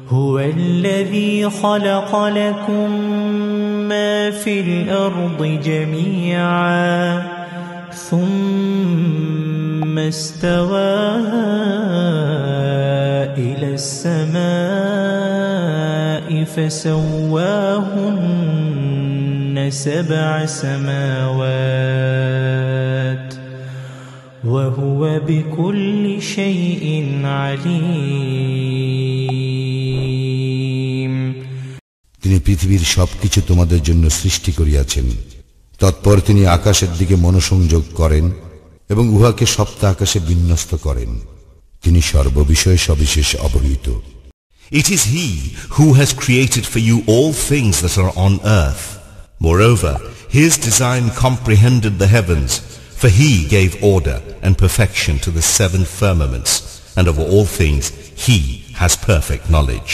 هو الذي خلق لكم ما في الأرض جميعا ثم استوى إلى السماء فسواهن 7 سماوات وهو بكل شيء عليم। তিনি পৃথিবীর সবকিছু তোমাদের জন্য সৃষ্টি করিয়াছেন, তৎপর তিনি আকাশের দিকে মনোসংযোগ করেন এবং উহাকে সপ্ত আকাশে বিন্যস্ত করেন। তিনি সর্ববিষয়ে সবিশেষ অবহিত। It is He who has created for you all things that are on earth. Moreover, His design comprehended the heavens, for He gave order and perfection to the 7 firmaments, and of all things He has perfect knowledge.